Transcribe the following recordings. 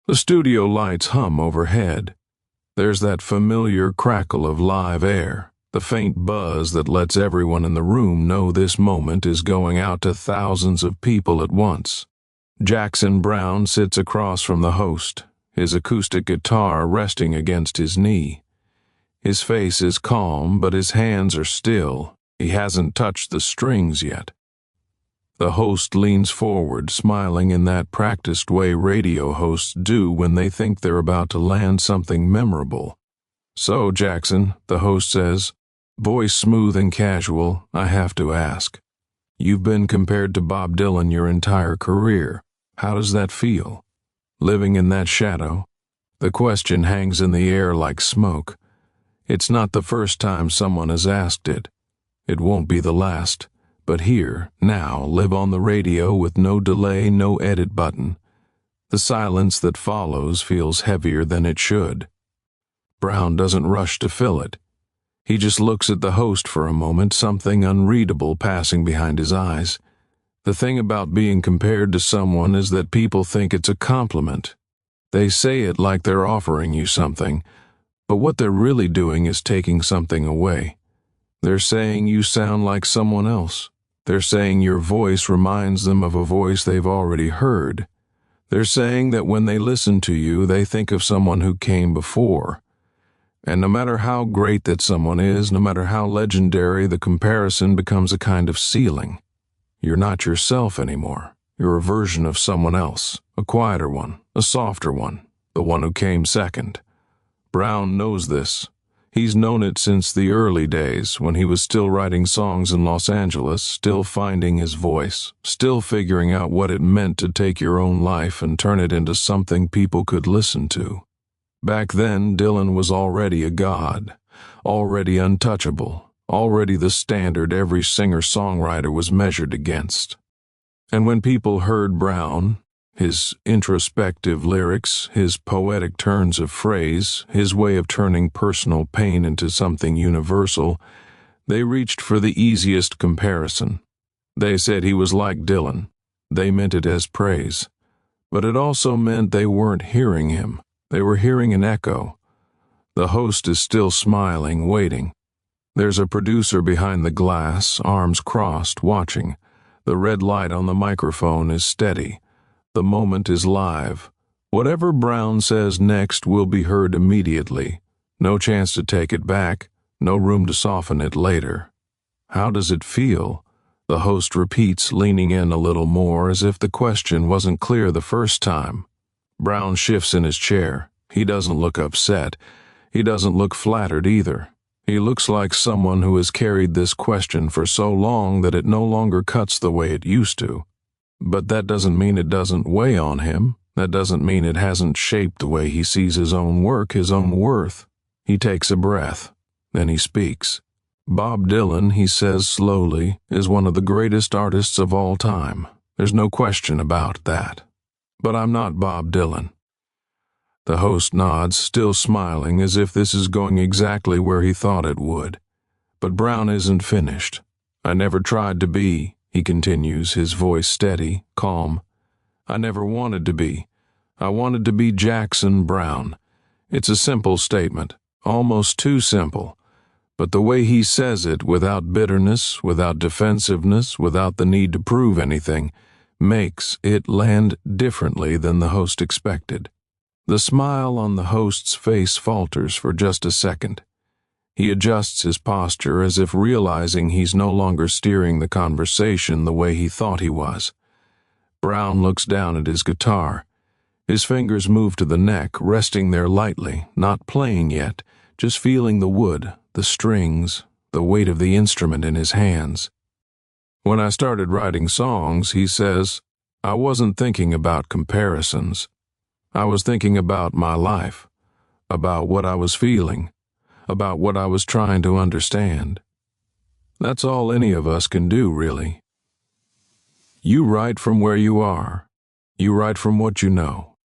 The studio lights hum overhead. There's that familiar crackle of live air, the faint buzz that lets everyone in the room know this moment is going out to thousands of people at once. Jackson Browne sits across from the host, his acoustic guitar resting against his knee. His face is calm, but his hands are still. He hasn't touched the strings yet. The host leans forward, smiling in that practiced way radio hosts do when they think they're about to land something memorable. "So, Jackson," the host says, voice smooth and casual, "I have to ask. You've been compared to Bob Dylan your entire career. How does that feel? Living in that shadow?" The question hangs in the air like smoke. It's not the first time someone has asked it. It won't be the last. But here, now, live on the radio with no delay, no edit button. The silence that follows feels heavier than it should. Browne doesn't rush to fill it. He just looks at the host for a moment, something unreadable passing behind his eyes. The thing about being compared to someone is that people think it's a compliment. They say it like they're offering you something, but what they're really doing is taking something away. They're saying you sound like someone else. They're saying your voice reminds them of a voice they've already heard. They're saying that when they listen to you, they think of someone who came before. And no matter how great that someone is, no matter how legendary, the comparison becomes a kind of ceiling. You're not yourself anymore. You're a version of someone else, a quieter one, a softer one, the one who came second. Browne knows this. He's known it since the early days, when he was still writing songs in Los Angeles, still finding his voice, still figuring out what it meant to take your own life and turn it into something people could listen to. Back then, Dylan was already a god, already untouchable, already the standard every singer-songwriter was measured against. And when people heard Browne, his introspective lyrics, his poetic turns of phrase, his way of turning personal pain into something universal, they reached for the easiest comparison. They said he was like Dylan. They meant it as praise. But it also meant they weren't hearing him. They were hearing an echo. The host is still smiling, waiting. There's a producer behind the glass, arms crossed, watching. The red light on the microphone is steady. The moment is live. Whatever Browne says next will be heard immediately. No chance to take it back, no room to soften it later. "How does it feel?" the host repeats, leaning in a little more, as if the question wasn't clear the first time. Browne shifts in his chair. He doesn't look upset. He doesn't look flattered either. He looks like someone who has carried this question for so long that it no longer cuts the way it used to. But that doesn't mean it doesn't weigh on him. That doesn't mean it hasn't shaped the way he sees his own work, his own worth. He takes a breath. Then he speaks. "Bob Dylan," he says slowly, "is one of the greatest artists of all time. There's no question about that. But I'm not Bob Dylan." The host nods, still smiling, as if this is going exactly where he thought it would. But Browne isn't finished. "I never tried to be," he continues, his voice steady, calm. "I never wanted to be. I wanted to be Jackson Browne." It's a simple statement, almost too simple. But the way he says it, without bitterness, without defensiveness, without the need to prove anything, makes it land differently than the host expected. The smile on the host's face falters for just a second. He adjusts his posture as if realizing he's no longer steering the conversation the way he thought he was. Browne looks down at his guitar. His fingers move to the neck, resting there lightly, not playing yet, just feeling the wood, the strings, the weight of the instrument in his hands. "When I started writing songs," he says, "I wasn't thinking about comparisons. I was thinking about my life, about what I was feeling, about what I was trying to understand. That's all any of us can do, really. You write from where you are. You write from what you know.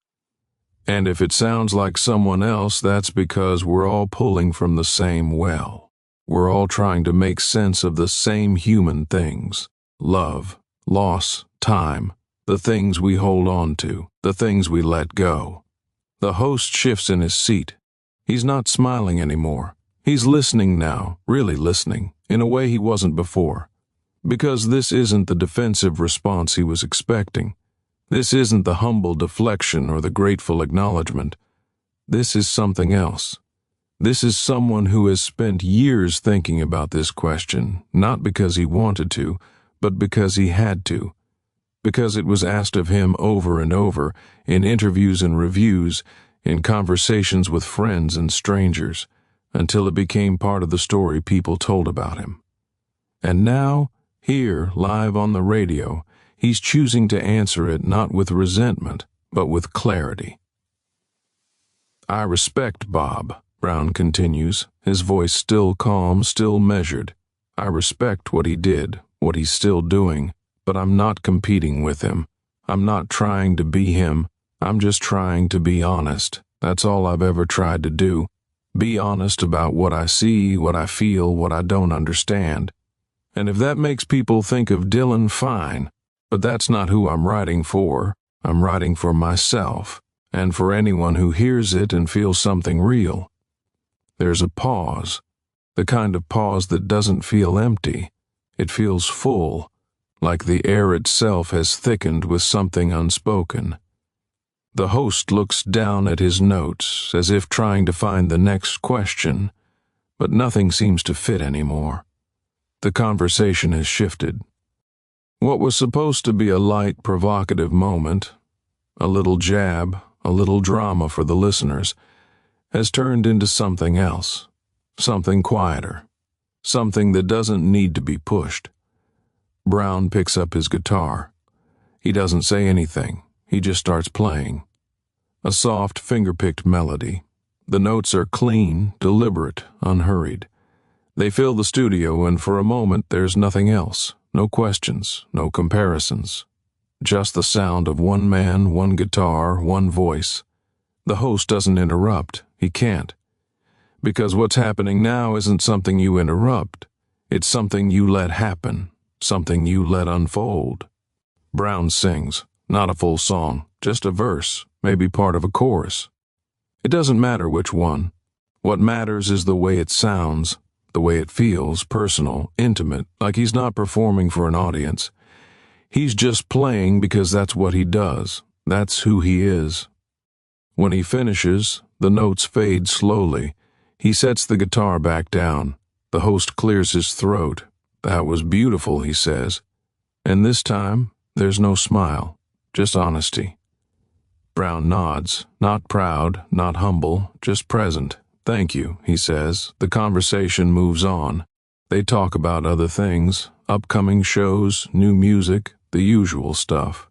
And if it sounds like someone else, that's because we're all pulling from the same well. We're all trying to make sense of the same human things: love, loss, time, the things we hold on to, the things we let go. The host shifts in his seat. He's not smiling anymore. He's listening now, really listening, in a way he wasn't before. Because this isn't the defensive response he was expecting. This isn't the humble deflection or the grateful acknowledgement. This is something else. This is someone who has spent years thinking about this question, not because he wanted to, but because he had to. Because it was asked of him over and over, in interviews and reviews, in conversations with friends and strangers, until it became part of the story people told about him. And now, here, live on the radio, he's choosing to answer it not with resentment, but with clarity. I respect Bob, Browne continues, his voice still calm, still measured. I respect what he did, what he's still doing, but I'm not competing with him. I'm not trying to be him. I'm just trying to be honest. That's all I've ever tried to do. Be honest about what I see, what I feel, what I don't understand. And if that makes people think of Dylan, fine. But that's not who I'm writing for. I'm writing for myself, and for anyone who hears it and feels something real. There's a pause, the kind of pause that doesn't feel empty. It feels full, like the air itself has thickened with something unspoken. The host looks down at his notes, as if trying to find the next question, but nothing seems to fit anymore. The conversation has shifted. What was supposed to be a light, provocative moment, a little jab, a little drama for the listeners, has turned into something else, something quieter, something that doesn't need to be pushed. Browne picks up his guitar. He doesn't say anything. He just starts playing. A soft, finger-picked melody. The notes are clean, deliberate, unhurried. They fill the studio, and for a moment there's nothing else. No questions, no comparisons. Just the sound of one man, one guitar, one voice. The host doesn't interrupt. He can't. Because what's happening now isn't something you interrupt. It's something you let happen, something you let unfold. Browne sings, not a full song, just a verse, maybe part of a chorus. It doesn't matter which one. What matters is the way it sounds, the way it feels, personal, intimate, like he's not performing for an audience. He's just playing because that's what he does. That's who he is. When he finishes, the notes fade slowly. He sets the guitar back down. The host clears his throat. That was beautiful, he says. And this time, there's no smile, just honesty. Browne nods, not proud, not humble, just present. Thank you, he says. The conversation moves on. They talk about other things, upcoming shows, new music, the usual stuff.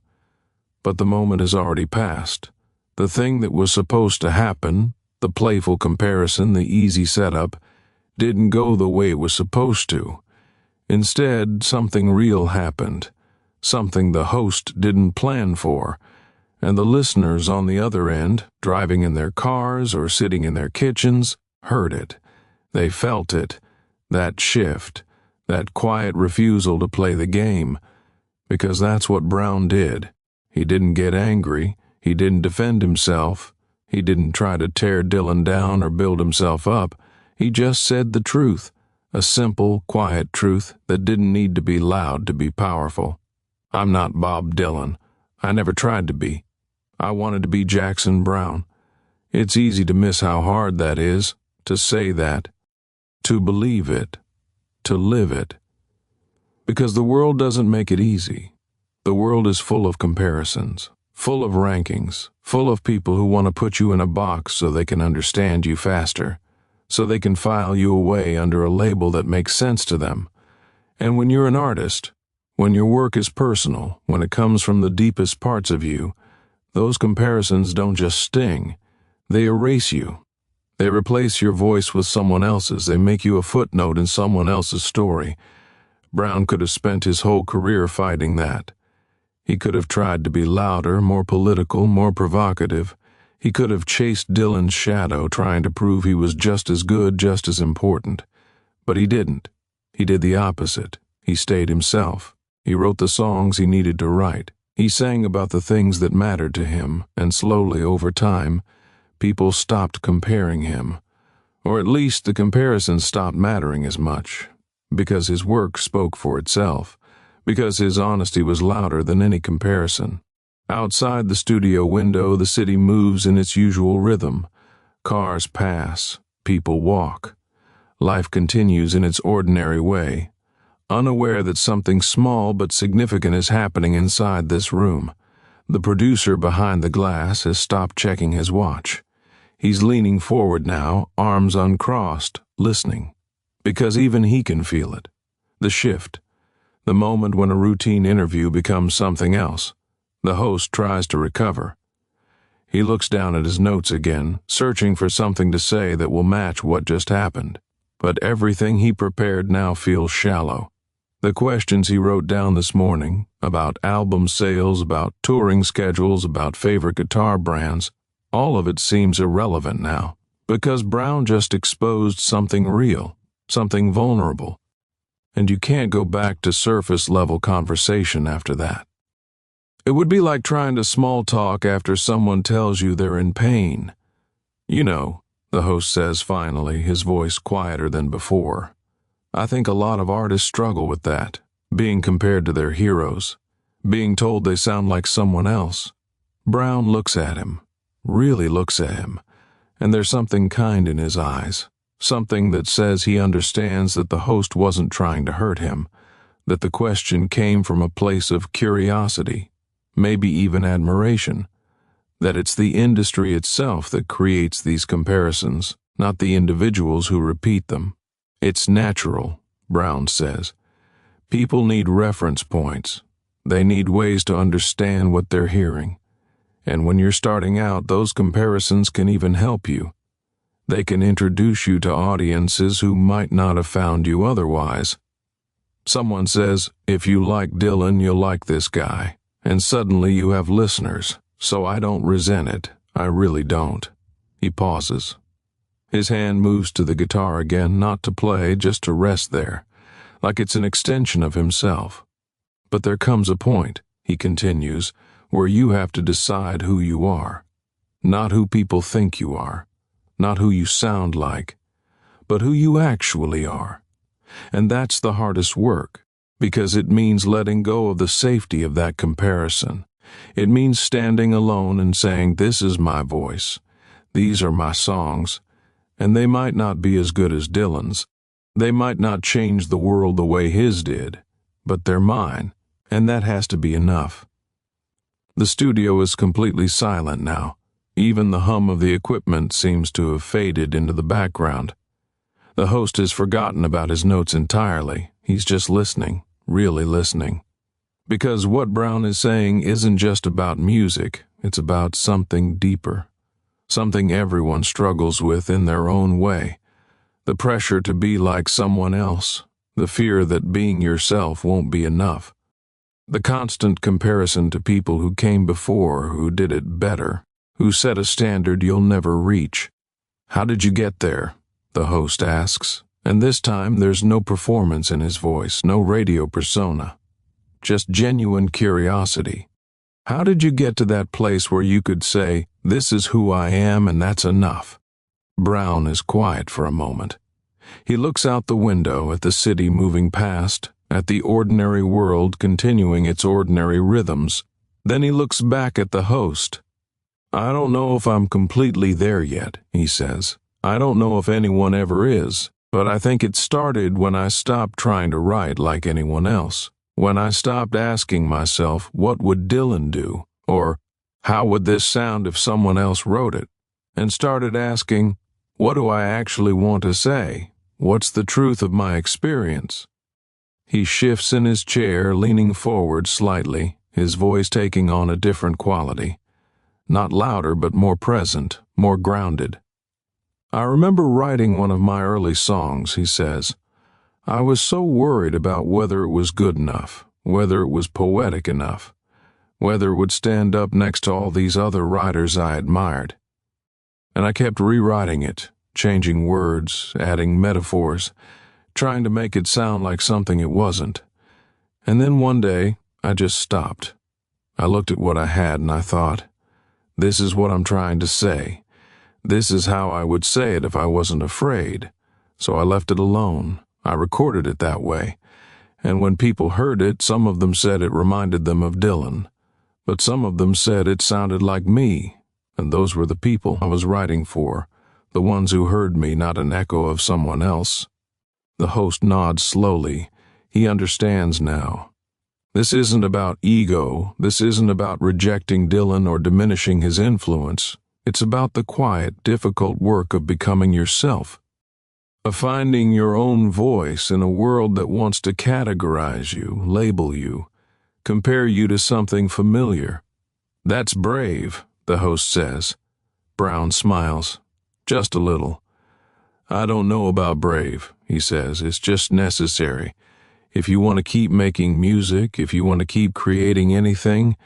But the moment has already passed. The thing that was supposed to happen, the playful comparison, the easy setup, didn't go the way it was supposed to. Instead, something real happened, something the host didn't plan for, and the listeners on the other end, driving in their cars or sitting in their kitchens, heard it. They felt it, that shift, that quiet refusal to play the game, because that's what Browne did. He didn't get angry. He didn't defend himself. He didn't try to tear Dylan down or build himself up. He just said the truth, a simple, quiet truth that didn't need to be loud to be powerful. I'm not Bob Dylan. I never tried to be. I wanted to be Jackson Browne. It's easy to miss how hard that is, to say that, to believe it, to live it. Because the world doesn't make it easy. The world is full of comparisons, full of rankings, full of people who want to put you in a box so they can understand you faster, so they can file you away under a label that makes sense to them. And when you're an artist, when your work is personal, when it comes from the deepest parts of you, those comparisons don't just sting. They erase you. They replace your voice with someone else's. They make you a footnote in someone else's story. Browne could have spent his whole career fighting that. He could have tried to be louder, more political, more provocative. He could have chased Dylan's shadow, trying to prove he was just as good, just as important. But he didn't. He did the opposite. He stayed himself. He wrote the songs he needed to write. He sang about the things that mattered to him, and slowly, over time, People stopped comparing him, or at least the comparison stopped mattering as much, because his work spoke for itself, because his honesty was louder than any comparison. Outside the studio window, the city moves in its usual rhythm. Cars pass, people walk. Life continues in its ordinary way, unaware that something small but significant is happening inside this room. The producer behind the glass has stopped checking his watch. He's leaning forward now, arms uncrossed, listening, because even he can feel it. The shift, the moment when a routine interview becomes something else. The host tries to recover. He looks down at his notes again, searching for something to say that will match what just happened. But everything he prepared now feels shallow. The questions he wrote down this morning, about album sales, about touring schedules, about favorite guitar brands, all of it seems irrelevant now, because Browne just exposed something real, something vulnerable. And you can't go back to surface-level conversation after that. It would be like trying to small talk after someone tells you they're in pain. You know, the host says finally, his voice quieter than before. I think a lot of artists struggle with that, being compared to their heroes, being told they sound like someone else. Browne looks at him, really looks at him, and there's something kind in his eyes, something that says he understands that the host wasn't trying to hurt him, that the question came from a place of curiosity, maybe even admiration, that it's the industry itself that creates these comparisons, not the individuals who repeat them. It's natural, Browne says. People need reference points. They need ways to understand what they're hearing. And when you're starting out, those comparisons can even help you. They can introduce you to audiences who might not have found you otherwise. Someone says, if you like Dylan, you'll like this guy. And suddenly you have listeners. So I don't resent it. I really don't. He pauses. His hand moves to the guitar again, not to play, just to rest there, like it's an extension of himself. But there comes a point, he continues, where you have to decide who you are. Not who people think you are, not who you sound like, but who you actually are. And that's the hardest work, because it means letting go of the safety of that comparison. It means standing alone and saying, this is my voice, these are my songs, and they might not be as good as Dylan's. They might not change the world the way his did, but they're mine, and that has to be enough. The studio is completely silent now. Even the hum of the equipment seems to have faded into the background. The host has forgotten about his notes entirely. He's just listening, really listening. Because what Browne is saying isn't just about music, it's about something deeper. Something everyone struggles with in their own way. The pressure to be like someone else. The fear that being yourself won't be enough. The constant comparison to people who came before, who did it better, who set a standard you'll never reach. How did you get there? The host asks. And this time there's no performance in his voice, no radio persona. Just genuine curiosity. How did you get to that place where you could say, this is who I am and that's enough? Browne is quiet for a moment. He looks out the window at the city moving past, at the ordinary world continuing its ordinary rhythms. Then he looks back at the host. I don't know if I'm completely there yet, he says. I don't know if anyone ever is, but I think it started when I stopped trying to write like anyone else. When I stopped asking myself, what would Dylan do? Or, how would this sound if someone else wrote it? And started asking, what do I actually want to say? What's the truth of my experience? He shifts in his chair, leaning forward slightly, his voice taking on a different quality. Not louder, but more present, more grounded. I remember writing one of my early songs, he says. I was so worried about whether it was good enough, whether it was poetic enough, whether it would stand up next to all these other writers I admired. And I kept rewriting it, changing words, adding metaphors, trying to make it sound like something it wasn't. And then one day, I just stopped. I looked at what I had and I thought, this is what I'm trying to say. This is how I would say it if I wasn't afraid. So I left it alone. I recorded it that way. And when people heard it, some of them said it reminded them of Dylan. But some of them said it sounded like me. And those were the people I was writing for. The ones who heard me, not an echo of someone else. The host nods slowly. He understands now. This isn't about ego. This isn't about rejecting Dylan or diminishing his influence. It's about the quiet, difficult work of becoming yourself. Of finding your own voice in a world that wants to categorize you, label you, compare you to something familiar. That's brave, the host says. Browne smiles. Just a little. I don't know about brave, he says. It's just necessary. If you want to keep making music, if you want to keep creating anything,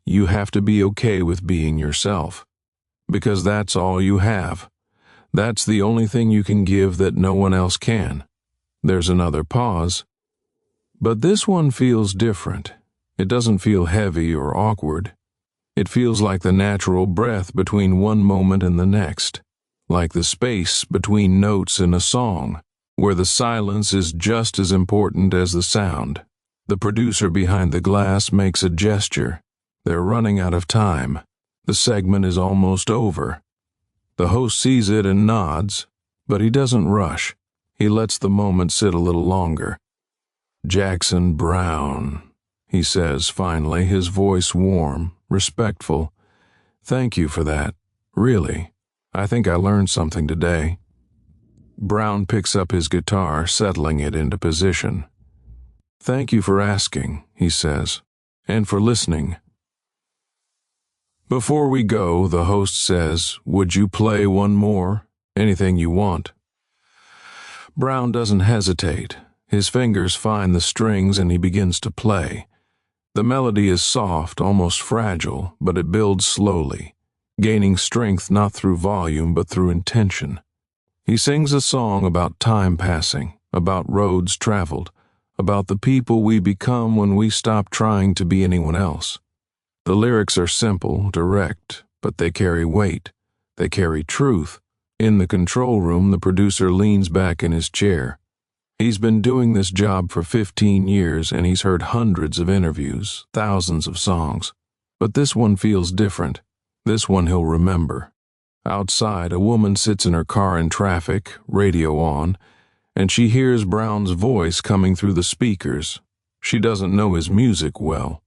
you have to be okay with being yourself. Because that's all you have. That's the only thing you can give that no one else can. There's another pause. But this one feels different. It doesn't feel heavy or awkward. It feels like the natural breath between one moment and the next. Like the space between notes in a song, where the silence is just as important as the sound. The producer behind the glass makes a gesture. They're running out of time. The segment is almost over. The host sees it and nods, but he doesn't rush. He lets the moment sit a little longer. Jackson Browne, he says finally, his voice warm, respectful. Thank you for that. Really. I think I learned something today. Browne picks up his guitar, settling it into position. Thank you for asking, he says, and for listening. Before we go, the host says, would you play one more? Anything you want. Browne doesn't hesitate. His fingers find the strings and he begins to play. The melody is soft, almost fragile, but it builds slowly, gaining strength not through volume but through intention. He sings a song about time passing, about roads traveled, about the people we become when we stop trying to be anyone else. The lyrics are simple, direct, but they carry weight. They carry truth. In the control room, the producer leans back in his chair. He's been doing this job for 15 years and he's heard hundreds of interviews, thousands of songs. But this one feels different. This one he'll remember. Outside, a woman sits in her car in traffic, radio on, and she hears Browne's voice coming through the speakers. She doesn't know his music well.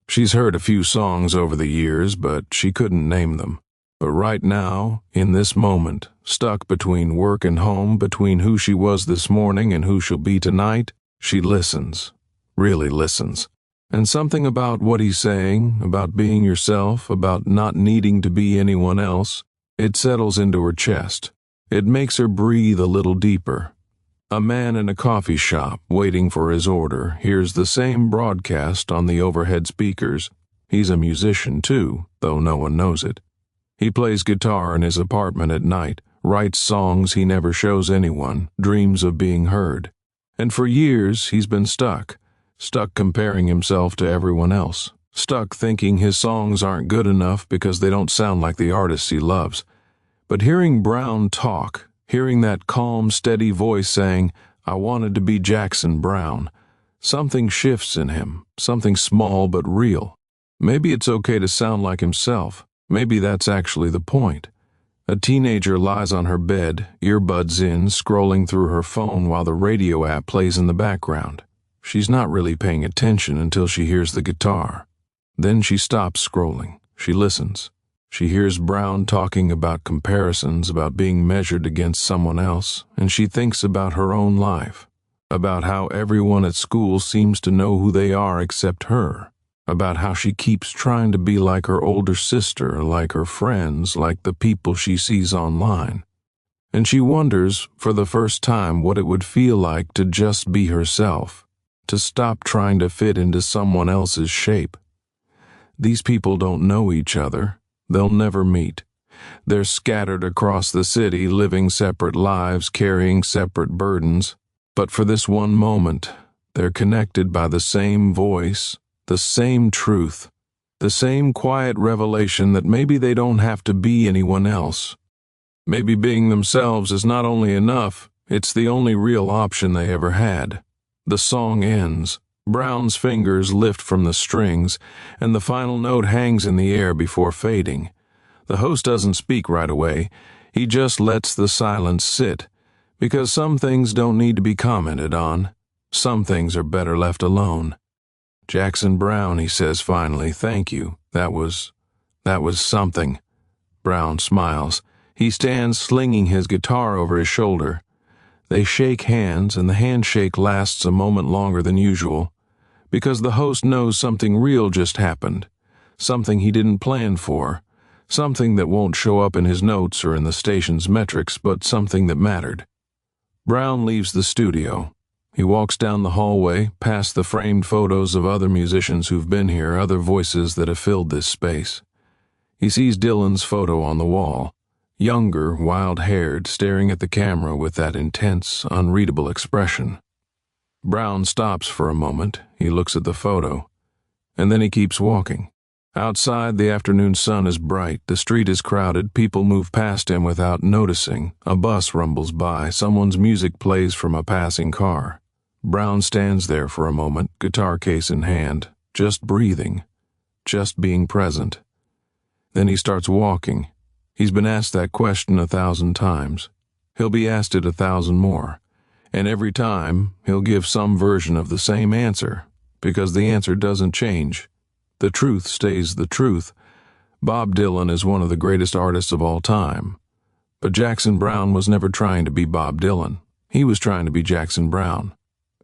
She's heard a few songs over the years, but she couldn't name them. But right now, in this moment, stuck between work and home, between who she was this morning and who she'll be tonight, she listens, really listens. And something about what he's saying, about being yourself, about not needing to be anyone else, it settles into her chest. It makes her breathe a little deeper. A man in a coffee shop, waiting for his order, hears the same broadcast on the overhead speakers. He's a musician too, though no one knows it. He plays guitar in his apartment at night, writes songs he never shows anyone, dreams of being heard. And for years he's been stuck comparing himself to everyone else, stuck thinking his songs aren't good enough because they don't sound like the artists he loves. But hearing Browne talk, hearing that calm, steady voice saying, I wanted to be Jackson Browne, something shifts in him, something small but real. Maybe it's okay to sound like himself. Maybe that's actually the point. A teenager lies on her bed, earbuds in, scrolling through her phone while the radio app plays in the background. She's not really paying attention until she hears the guitar. Then she stops scrolling. She listens. She hears Browne talking about comparisons, about being measured against someone else, and she thinks about her own life, about how everyone at school seems to know who they are except her, about how she keeps trying to be like her older sister, like her friends, like the people she sees online. And she wonders, for the first time, what it would feel like to just be herself, to stop trying to fit into someone else's shape. These people don't know each other. They'll never meet. They're scattered across the city, living separate lives, carrying separate burdens. But for this one moment, they're connected by the same voice, the same truth, the same quiet revelation that maybe they don't have to be anyone else. Maybe being themselves is not only enough, it's the only real option they ever had. The song ends. Browne's fingers lift from the strings, and the final note hangs in the air before fading. The host doesn't speak right away. He just lets the silence sit, because some things don't need to be commented on. Some things are better left alone. "Jackson Browne," he says finally, "thank you. That was something." Browne smiles. He stands slinging his guitar over his shoulder. They shake hands, and the handshake lasts a moment longer than usual, because the host knows something real just happened, something he didn't plan for, something that won't show up in his notes or in the station's metrics, but something that mattered. Browne leaves the studio. He walks down the hallway, past the framed photos of other musicians who've been here, other voices that have filled this space. He sees Dylan's photo on the wall, younger, wild-haired, staring at the camera with that intense, unreadable expression. Browne stops for a moment. He looks at the photo, and then he keeps walking. Outside, the afternoon sun is bright, the street is crowded, people move past him without noticing. A bus rumbles by, someone's music plays from a passing car. Browne stands there for a moment, guitar case in hand, just breathing, just being present. Then he starts walking. He's been asked that question 1,000 times. He'll be asked it 1,000 more. And every time, he'll give some version of the same answer, because the answer doesn't change. The truth stays the truth. Bob Dylan is one of the greatest artists of all time. But Jackson Browne was never trying to be Bob Dylan. He was trying to be Jackson Browne.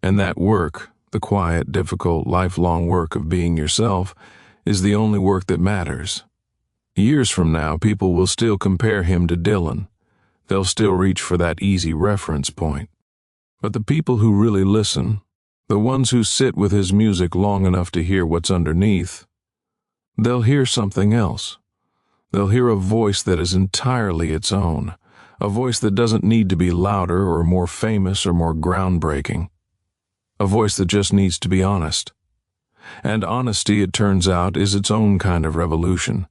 And that work, the quiet, difficult, lifelong work of being yourself, is the only work that matters. Years from now, people will still compare him to Dylan. They'll still reach for that easy reference point. But the people who really listen, the ones who sit with his music long enough to hear what's underneath, they'll hear something else. They'll hear a voice that is entirely its own, a voice that doesn't need to be louder or more famous or more groundbreaking, a voice that just needs to be honest. And honesty, it turns out, is its own kind of revolution.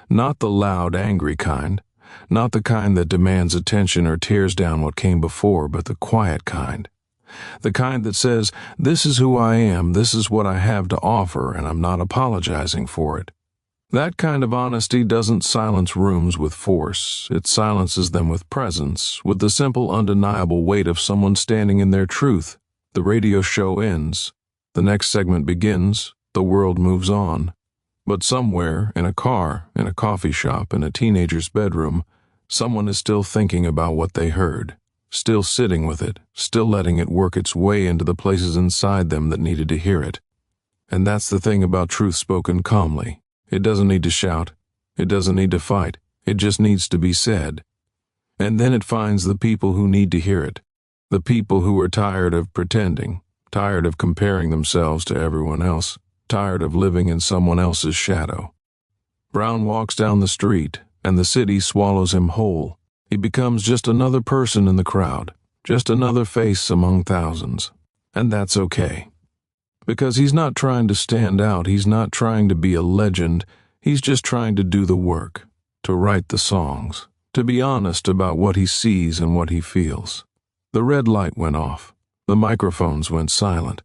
Not the loud, angry kind, not the kind that demands attention or tears down what came before, but the quiet kind. The kind that says, this is who I am, this is what I have to offer, and I'm not apologizing for it. That kind of honesty doesn't silence rooms with force. It silences them with presence, with the simple, undeniable weight of someone standing in their truth. The radio show ends. The next segment begins. The world moves on. But somewhere, in a car, in a coffee shop, in a teenager's bedroom, someone is still thinking about what they heard, still sitting with it, still letting it work its way into the places inside them that needed to hear it. And that's the thing about truth spoken calmly. It doesn't need to shout. It doesn't need to fight. It just needs to be said. And then it finds the people who need to hear it, the people who are tired of pretending, tired of comparing themselves to everyone else, tired of living in someone else's shadow. Browne walks down the street, and the city swallows him whole. He becomes just another person in the crowd, just another face among thousands. And that's okay. Because he's not trying to stand out, he's not trying to be a legend, he's just trying to do the work, to write the songs, to be honest about what he sees and what he feels. The red light went off, the microphones went silent,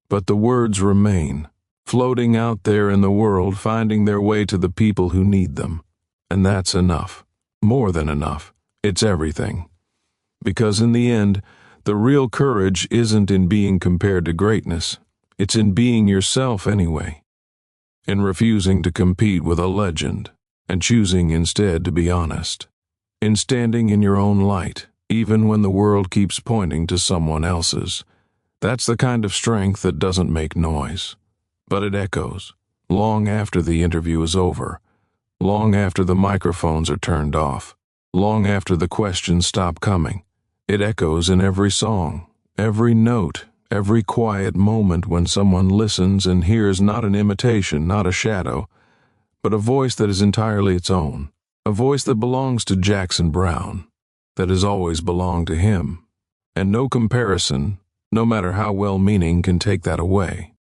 but the words remain, floating out there in the world, finding their way to the people who need them. And that's enough. More than enough. It's everything. Because in the end, the real courage isn't in being compared to greatness. It's in being yourself anyway. In refusing to compete with a legend, and choosing instead to be honest. In standing in your own light, even when the world keeps pointing to someone else's. That's the kind of strength that doesn't make noise. But it echoes, long after the interview is over, long after the microphones are turned off, long after the questions stop coming. It echoes in every song, every note, every quiet moment when someone listens and hears not an imitation, not a shadow, but a voice that is entirely its own, a voice that belongs to Jackson Browne, that has always belonged to him. And no comparison, no matter how well-meaning, can take that away.